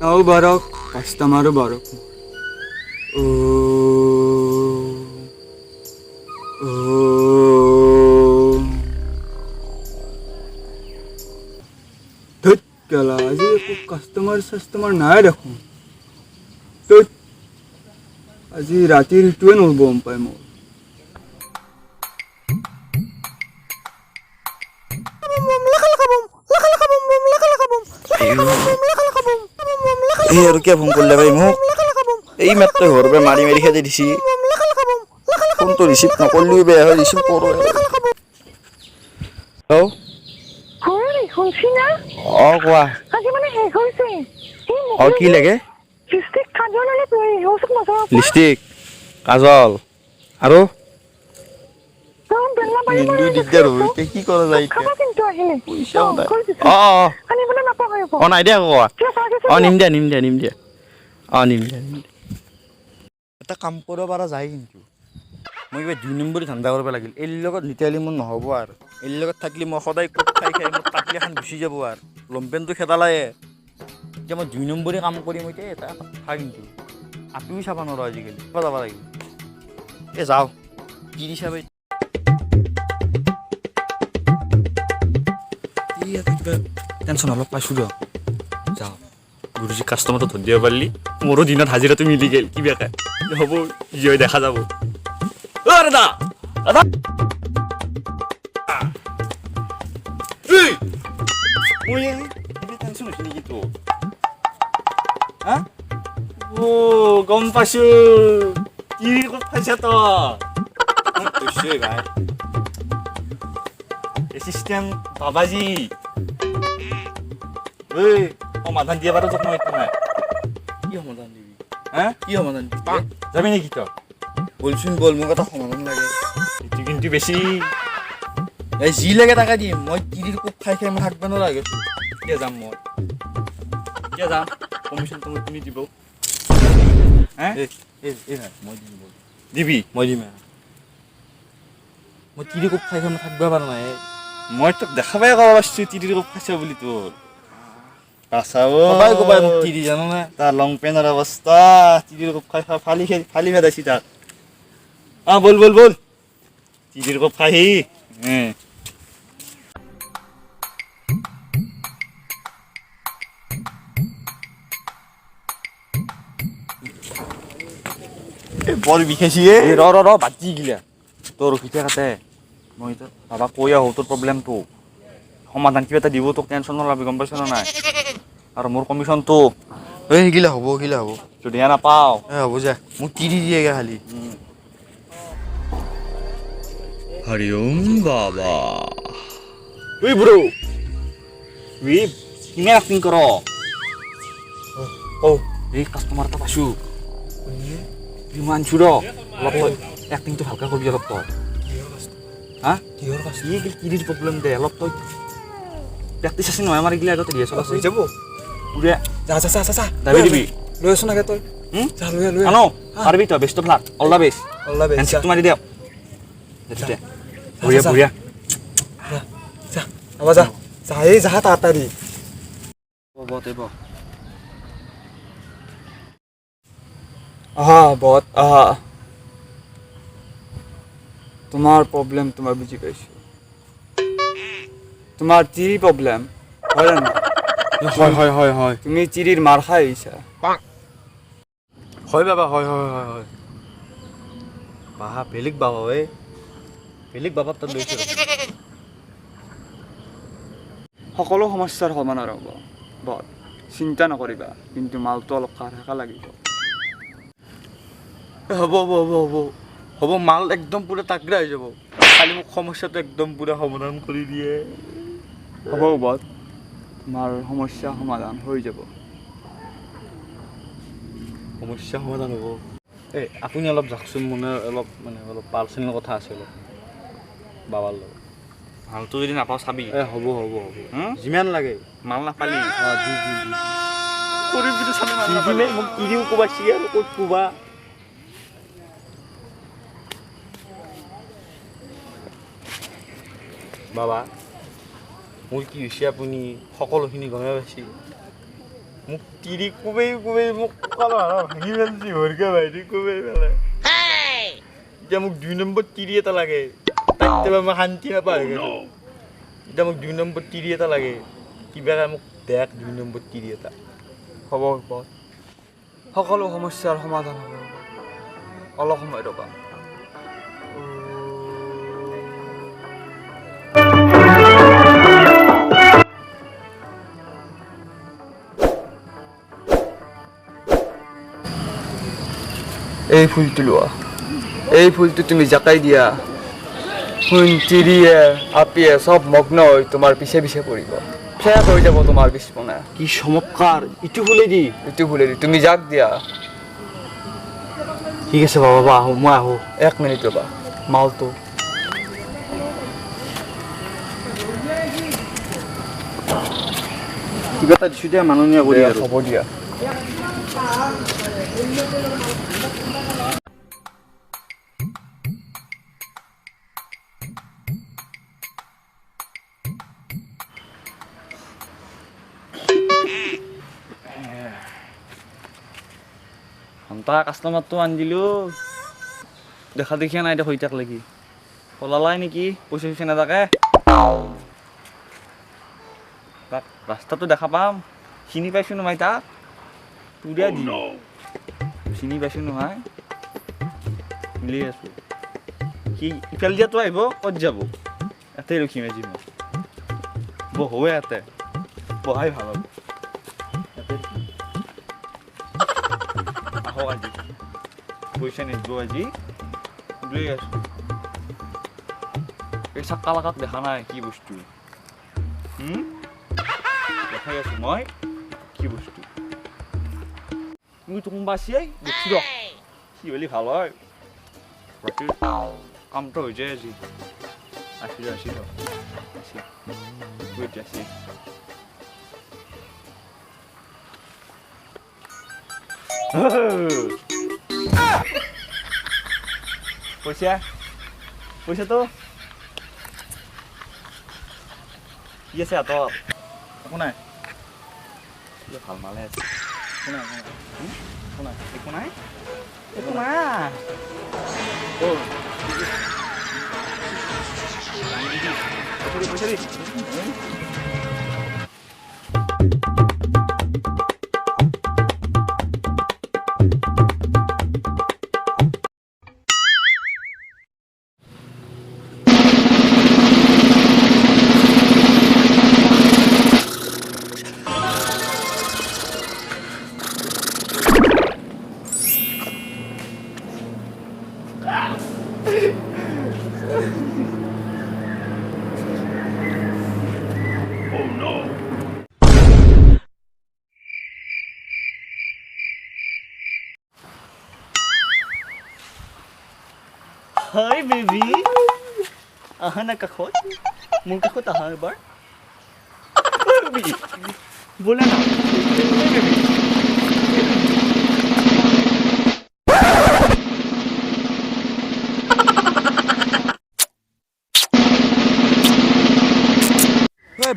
নাও বাৰক কাষ্টমাৰো বাৰক ও ও ধুত গেলা আজি একো কাষ্টমাৰ নাই দেখোন ধুত আজি ৰাতিৰ ইটোৱে নহ'ব গম পাই মোৰ এই আৰু কিয় ফোন কৰিলে ভাই মোক এই মাত্ৰ ঘৰৰ পৰা মাৰি মাৰি খেদি দিছি ফোনটো ৰিচিভ নকৰিলেও বেয়া হয় ৰিচিভ কৰোঁ অঁ কোৱা অঁ কি লাগে লিপষ্টিক কাজল আৰু দিগদাৰ হ'ব এতিয়া কি কৰা যায় এতিয়া অঁ অঁ নাই দিয়া কোৱা অঁ নিম দিয়া অঁ নিম দিয়া এটা কাম কৰিব পৰা যায় কিন্তু মই কিবা 2 নম্বৰী ধান্দা কৰিব লাগিল এইৰ লগত নিতিয়ালি মোৰ নহ'ব আৰু এইৰ লগত থাকিলে মই সদায় কোট খাই মোৰ পাতলি এখন গুচি যাব আৰু লমপেণ্টটো খেদালায়ে এতিয়া মই 2 নম্বৰী কাম কৰিম এতিয়া এটা কথা কিন্তু আঁতুৰি চাব নোৱাৰোঁ আজিকালি যাব লাগিব এই যাওঁ কি হিচাপে কিবা টেনশ্যন অলপ পাইছোঁ দিয়ক যাওঁ গুৰুজী কাষ্টমাৰটো ধৰি দিব পাৰিলি মোৰো দিনত হাজিৰাটো মিলি গ'ল কিবাকে হ'ব যি হয় দেখা যাব অ' দাদা টেনশ্যন হৈছে নেকি তোৰ হা অ' গম পাইছোঁ কি ক'ত পাইছা তই ভাই এচিষ্টেণ্ট বাবাজী ঐ সমাধান দিয়া বাৰু তোক মই একো নাই কি সমাধান দিবি হা কি সমাধান দিবি যাবি নেকি তই বলচোন বল মোক এটা সমাধান লাগে এইটো কিন্তু বেছি এই যি লাগে তাকে দিম মই তিৰিৰ কোব খাই মই থাকিব নালাগে এতিয়া যাম মই এতিয়া যাম কমিশ্যনটো মই তুমি দিব হা মই দিম দিবি মই দিম মই তিৰি কোব খাই মই থাকিব পৰা নাই মই তোক দেখাবাই ক'ব পাৰিছোঁ তিৰিৰ কোব খাইছ বুলি তোৰ সদায় ক'বাই মোক তিৰি জাননে তাৰ লং পেণ্টৰ অৱস্থা তিৰিৰ কোব খাই ফালি ফেদাইছি তাক বল তিৰিৰ কোব খাইহি বৰ বিষাইছি ৰ বাজি গিলা তোৰ ৰখি থাকতে মই বাবা কৈ আহোঁ তোৰ প্ৰব্লেমটো সমাধান কিবা এটা দিব তোক টেনশ্যন নল'বি গম পাইছ নে নাই আৰু মোৰ কমিশ্যনটো সিগিলা হ'ব যদি দিয়া নাপাওঁ হ'ব যা মোক তিৰি দিয়েগৈ খালি হৰি ওম বাবা ঐ ব্ৰ কিমান এক্টিং কৰ এই কাষ্টমাৰ এটা পাইছোঁ মানছোঁ ৰ অলপ তই এক্টিংটো ভালকৈ কৰিবি অলপ তই হা কিহৰ প্ৰব্লেম দে অলপ তই প্ৰেক্টিচ আছে নহয় আমাৰ এইগিলা আগতে ৰিহাৰ্চেল আছে যাব পুৰা যা দাবি দিবি লৈ আছো নাগে তই লৈ আনো পাৰিবি তই best of luck all the best হেণ্ডশ্বেকটো মাৰি দিয়ক বঢ়িয়া যা তাড়াতাড়ি তোমাৰ প্ৰব্লেম তোমাৰ বুজি পাইছোঁ তোমাৰ চিৰি প্ৰব্লেম হয় না হয় তুমি চিৰিৰ মাৰ খাই আহিছা হয় বাবা হয় বাবা বেলেগ বাবা বেলেগ বাবা তাত লৈছে সকলো সমস্যাৰ সমাধান হ'ব বৰ চিন্তা নকৰিবা কিন্তু মালটো অলপ কাঢ়া লাগিব হ'ব মাল একদম পুৰা তাগৰা হৈ যাব খালি মোক সমস্যাটো একদম পুৰা সমাধান কৰি দিয়ে হ'ব তোমাৰ সমস্যা সমাধান হৈ যাব সমস্যা সমাধান হ'ব আপুনি অলপ যাওকচোন মানে অলপ পাৰ্চনেল কথা আছে অলপ বাবাৰ লগত মালটো যদি নাপাওঁ চাবি হ'ব যিমান লাগে মাল নাপালি মোক তিৰিও কোবাইছি আৰু ক'ত কোবা বাবা মোৰ কি হৈছে আপুনি সকলোখিনি গমে পাইছে মোক তিৰি কোবাই মোক কলা ভাঙি পেলাইছি ভৰকে ভাইটি কোবাই পেলাই এতিয়া মোক 2 নম্বৰ তিৰি এটা লাগে তাতে মই শান্তি নাপাওঁ এতিয়া মোক 2 নম্বৰ তিৰি এটা লাগে কিবা মোক দেখ 2 নম্বৰ তিৰি এটা হ'ব সকলো সমস্যাৰ সমাধান হ'ব অলপ সময় ৰ'বা এই ফুলটো লোৱা এই ফুলটো তুমি জাকাই দিয়া তিৰিয়ে আপিয়ে চব মগ্ন হৈ তোমাৰ পিছে পিছে পৰিব শেষ হৈ যাব তোমাৰ পিছপনা কি চমৎকাৰ ইটো ফুলে দি তুমি জাক দিয়া ঠিক আছে বাবা আহোঁ মই আহোঁ 1 মিনিট ৰ'বা মালটো কিবা এটা দিছোঁ দিয়া মাননীয় কৰি আৰু হ'ব দিয়া ঘণ্টা কাষ্টমাৰটো আনি দিলোঁ দেখা দেখিয়া নাই হৈ থাক লাগি পলালাই নেকি পইচা চইচা নাথাকে তাক ৰাস্তাটো দেখা পাম চিনি পাইছোঁ নহয় তাক পুৰা দি চিনি পাইছোঁ নহয় মিলি আছোঁ সি ইফালে দিয়াতো আহিব ক'ত যাব ইয়াতে ৰখিম আজি মই বহোৱে ইয়াতে বহাই ভাল হ'ব আহক আজি পইচা নিদিব আজি লৈ আছোঁ এই চাক্কা লাগাত দেখা নাই কি বস্তু দেখাই আছোঁ মই কি বস্তু তুমি কোনোবা আছে দেখছি ৰ কি হ'লে ভাল হয় বাকী কামটো হৈ যায় আজি আছি পইচাটো কি আছে হাতত একো নাই ভাল মালে আছে একো নাই পইচা দি Hi, baby. Nakakot? Mong kakot bar? Baby. Bola na. Hey, baby.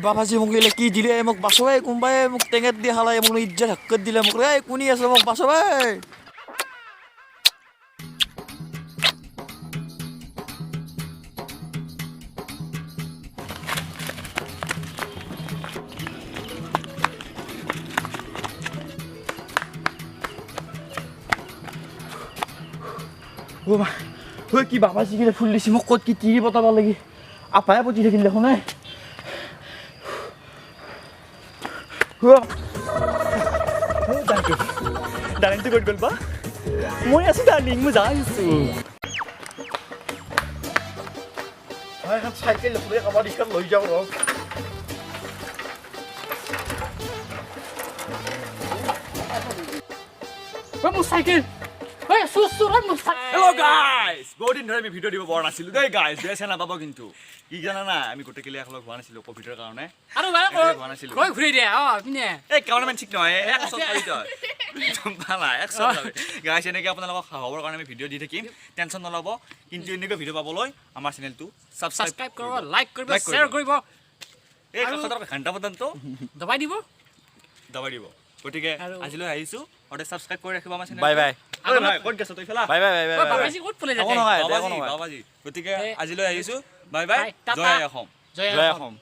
বাবাজি মোক এলে কি দিলে মোক বাছাই কোনবাই মোক টেঙাত দি হালাই মোক ইজ্জত হাক্কত দিলে মোক ৰে কোনি আছে মোক বাছাই কি বাবাজি গিলে ফুল দিছি মোক ক'ত কি তিৰি বতাব লাগি আপায়ে পতি থাকিল দেখোন নাই Darling to good ba? Moi aso darling mo যাই আছো মই এখন সাইকেল ললে কাবাৰ ইখন লৈ যাও ৰ মোৰ চাইকেল ঐ সুসুৰ মোৰ Hello guys! বহুত দিন ধৰি আমি ভিডিঅ' দিব পৰা নাছিলোঁ দেই guys বেয়া নাপাব কিন্তু কি জানা না আমি গোটেইকেইটা একলগ হোৱা নাছিলোঁ ক'ভিডৰ কাৰণে আৰু ভাই হোৱা নাছিলোঁ কৈ ঘূৰি দে পিনে এই কাউণ্টাৰমেন ঠিক নহয় একশত পাৰি তই ভালা একশত গাইছ এনেকৈ আপোনালোকক খবৰ কাৰণে আমি ভিডিঅ' দি থাকিম টেনশ্যন নল'ব কিন্তু এনেকৈ ভিডিঅ' পাবলৈ আমাৰ চেনেলটো সাবস্ক্ৰাইব কৰিব লাইক কৰিব শ্বেয়াৰ কৰিব এই কাষত ঘণ্টা বটনটো দবাই দিব গতিকে আৰু- আজিলৈ আহিছোঁ সদায় ছাবস্ক্ৰাইব কৰি ৰাখিব আমাৰ বাই বাই ক'ত গেছ তই ফেলা বাই বাই বাই ঐ বাই বাবাজি ক'ত পলাই একো থাকে নহয় বাবাজী একো নহয় বাবাজী গতিকে এই- আজিলৈ আহিছোঁ বাই বাই বাই, টাটা। জয় অসম জয় জয় অসম অসম